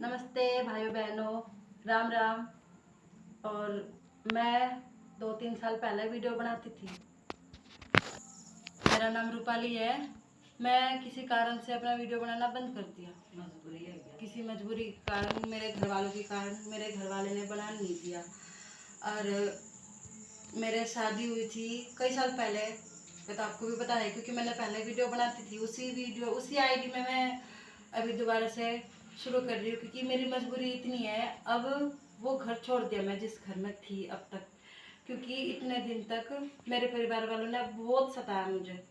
नमस्ते भाइयों बहनों, राम राम। और मैं 2-3 साल पहले वीडियो बनाती थी। मेरा नाम रूपाली है। मैं किसी कारण से अपना वीडियो बनाना बंद कर दिया। मजबूरी है क्या? किसी मजबूरी के कारण, मेरे घर वालों के कारण मेरे घर वाले ने बना नहीं दिया। और मेरे शादी हुई थी कई साल पहले, तो आपको भी पता है क्योंकि मैंने पहले वीडियो बनाती थी। उसी आईडी में मैं अभी दोबारा से शुरू कर रही हूँ क्योंकि मेरी मजबूरी इतनी है। अब वो घर छोड़ दिया मैं जिस घर में थी अब तक, क्योंकि इतने दिन तक मेरे परिवार वालों ने बहुत सताया मुझे।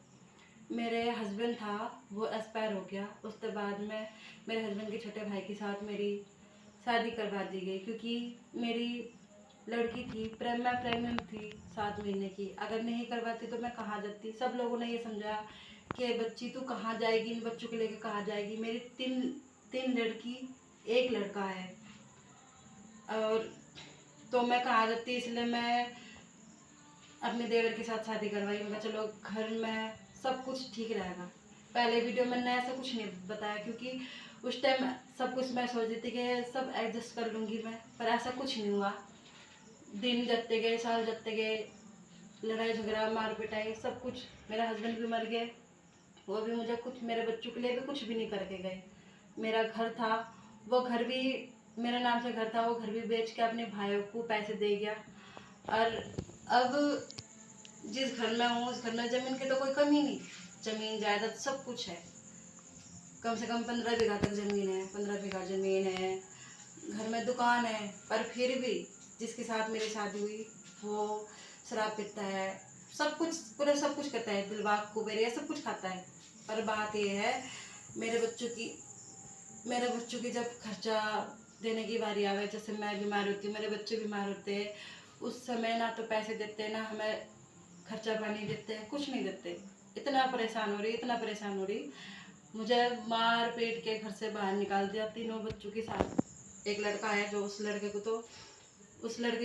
मेरे हस्बैंड था, वो एक्सपायर हो गया। उसके बाद में मेरे हस्बैंड के छोटे भाई के साथ मेरी शादी करवा दी गई क्योंकि मेरी लड़की थी, मैं प्रेग्नेंट थी 7 महीने की। अगर नहीं करवाती तो मैं कहाँ जाती। सब लोगों ने ये समझा कि बच्ची तू कहाँ जाएगी, इन बच्चों को लेकर कहाँ जाएगी। मेरी तीन तीन लड़की, एक लड़का है, और तो मैं कहाँ जाती। इसलिए मैं अपने देवर के साथ शादी करवाई। मैं चलो घर में सब कुछ ठीक रहेगा। पहले वीडियो में मैंने ऐसा कुछ नहीं बताया क्योंकि उस टाइम सब कुछ मैं सोच रही थी कि सब एडजस्ट कर लूँगी मैं, पर ऐसा कुछ नहीं हुआ। दिन जतते गए, साल जतते गए, लड़ाई झगड़ा मार पिटाई सब कुछ। मेरे हस्बैंड भी मर गए, वो भी मुझे कुछ, मेरे बच्चों के लिए भी कुछ भी नहीं करके गए। मेरा घर था, वो घर भी मेरे नाम से घर था, वो घर भी बेच के अपने भाइयों को पैसे दे गया। और अब जिस घर में हूँ उस घर में जमीन की तो कोई कमी नहीं। जमीन जायदाद सब कुछ है, कम से कम 15 बीघा तक जमीन है, 15 बीघा जमीन है। घर में दुकान है, पर फिर भी जिसके साथ मेरी शादी हुई वो शराब पीता है, सब कुछ पूरा सब कुछ करता है, दिलबाग कुबेर ये सब कुछ खाता है। पर बात ये है, मेरे बच्चों की जब खर्चा देने की बारी आवे, जैसे मैं बीमार होती हूँ, मेरे बच्चे बीमार होते हैं, उस समय ना तो पैसे देते ना हमें खर्चा पानी देते हैं, कुछ नहीं देते। इतना परेशान हो रही, मुझे मार पीट के घर से बाहर निकाल दिया तीनों बच्चों के साथ। एक लड़का है जो उस लड़के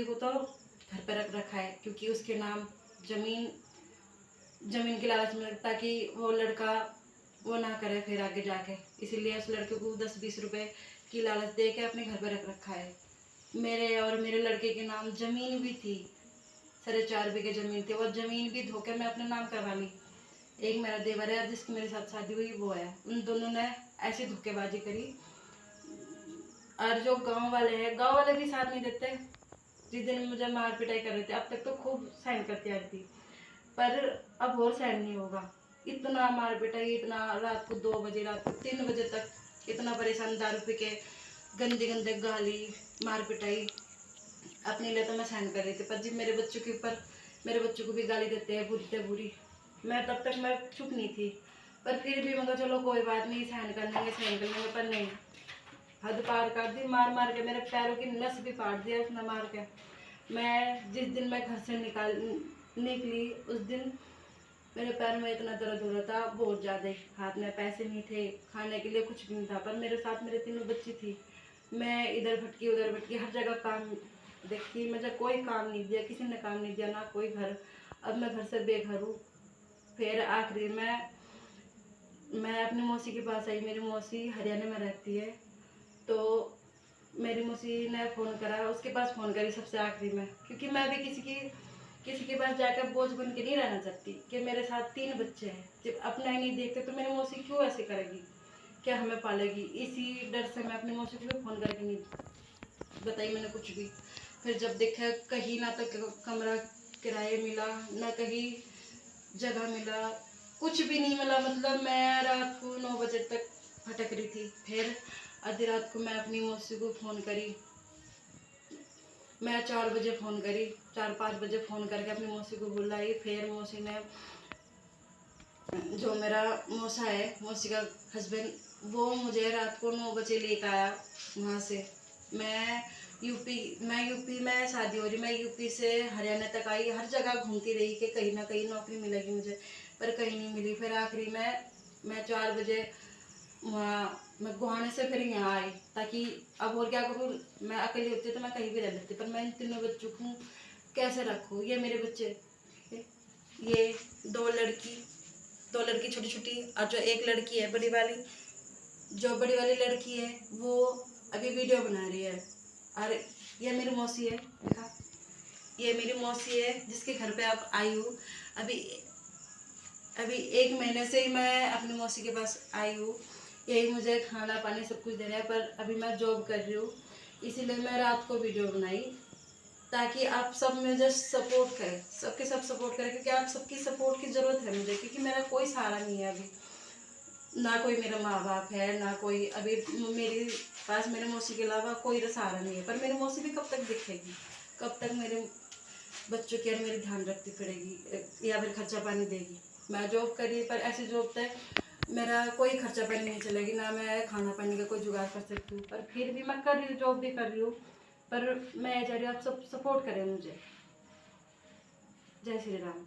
को तो घर पर रख रखा है क्योंकि उसके नाम जमीन जमीन के लालच में, ताकि वो लड़का वो ना करे फिर आगे जाके। इसीलिए उस लड़के को 10-20 रुपए की लालच दे के अपने घर पर रख रखा है। मेरे और मेरे लड़के के नाम जमीन भी थी, 4.5 बीघे जमीन थी। वो जमीन भी धोके मैं अपने नाम करवा ली। एक मेरा देवर है जिसकी मेरे साथ शादी हुई, वो है। उन दोनों ने ऐसी धोखेबाजी करी। और जो गांव वाले भी साथ नहीं देते। जिस दिन मुझे मार पिटाई कर रहे थे, अब तक तो खूब सहन करती आ रही थी, पर अब और सहन नहीं होगा। इतना मार पिटाई, इतना रात को 2 बजे, रात को 3 बजे तक इतना परेशान, दारू पी के गंदे गंदे गाली मार पिटाई। अपने लिए तो मैं सहन कर रही थी, पर जब मेरे बच्चों के ऊपर, मेरे बच्चों को भी गाली देते हैं बुरी से बुरी। मैं तब तक मैं चुप नहीं थी, पर फिर भी मैं चलो कोई बात नहीं, सहन कर लेंगे, पर नहीं, हद पार कर दी। मार मार के मेरे पैरों की नस भी काट दिया उसने मार के। मैं जिस दिन मैं घर से निकली उस दिन मेरे पैर में इतना दर्द हो रहा था, बहुत ज़्यादा। हाथ में पैसे नहीं थे, खाने के लिए कुछ भी नहीं था, पर मेरे साथ मेरे तीनों बच्ची थी। मैं इधर भटकी उधर भटकी, हर जगह काम देखी, मुझे कोई काम नहीं दिया, किसी ने काम नहीं दिया, ना कोई घर। अब मैं घर से बेघर हूँ। फिर आखिरी में मैं अपनी मौसी के पास आई। मेरी मौसी हरियाणा में रहती है, तो मेरी मौसी ने फ़ोन करा, उसके पास फ़ोन करी सबसे आखिरी में, क्योंकि मैं भी किसी के पास जाकर बोझ बन के नहीं रहना चाहती कि मेरे साथ 3 बच्चे हैं। जब अपना ही नहीं देखते तो मेरी मौसी क्यों ऐसे करेगी, क्या हमें पालेगी। इसी डर से मैं अपनी मौसी को भी फ़ोन करके नहीं बताई मैंने कुछ भी। फिर जब देखा कहीं ना तो कमरा किराए मिला, ना कहीं जगह मिला, कुछ भी नहीं मिला। मतलब मैं रात को 9 बजे तक भटक रही थी। फिर आधी रात को मैं अपनी मौसी को फ़ोन करी। मैं 4 बजे फ़ोन करी, 4-5 बजे फ़ोन करके अपनी मौसी को बुलाई। फिर मौसी ने, जो मेरा मौसा है, मौसी का हस्बैंड, वो मुझे रात को 9 बजे लेकर आया वहाँ से। मैं यूपी में शादी हो रही, मैं यूपी से हरियाणा तक आई, हर जगह घूमती रही कि कहीं ना कहीं नौकरी मिलेगी मुझे, पर कहीं नहीं मिली। फिर आखिरी में मैं 4 बजे वहाँ, मैं गुहाने से फिर यहाँ आई, ताकि अब और क्या करूँ। मैं अकेली होती तो मैं कहीं भी रह लेती, पर मैं इन तीनों बच्चों को कैसे रखूँ। ये मेरे बच्चे, ये दो लड़की छोटी छोटी, और जो एक लड़की है बड़ी वाली, जो बड़ी वाली लड़की है वो अभी वीडियो बना रही है। और ये मेरी मौसी है, देखा, ये मेरी मौसी है जिसके घर पे आप आई हूँ। अभी अभी 1 महीने से ही मैं अपनी मौसी के पास आई हूँ। यही मुझे खाना पानी सब कुछ दे रहा है, पर अभी मैं जॉब कर रही हूँ, इसीलिए मैं रात को वीडियो बनाई ताकि आप सब मुझे सपोर्ट करें, सबके सब सपोर्ट करें, क्योंकि आप सबकी सपोर्ट की ज़रूरत है मुझे, क्योंकि मेरा कोई सहारा नहीं है अभी। ना कोई मेरा माँ बाप है, ना कोई अभी मेरे पास मेरे मौसी के अलावा कोई सहारा नहीं है। पर मेरी मौसी भी कब तक दिखेगी, कब तक मेरे बच्चों की और मेरी ध्यान रखती पड़ेगी या फिर खर्चा पानी देगी। मैं जॉब करी, पर ऐसी जॉब तक मेरा कोई खर्चा पानी नहीं चलेगी, ना मैं खाना पानी का कोई जुगाड़ कर सकती हूँ। पर फिर भी मैं कर रही हूँ, जॉब भी कर रही हूँ। पर मैं चाह रही हूँ आप सब सपोर्ट करें मुझे। जय श्री राम।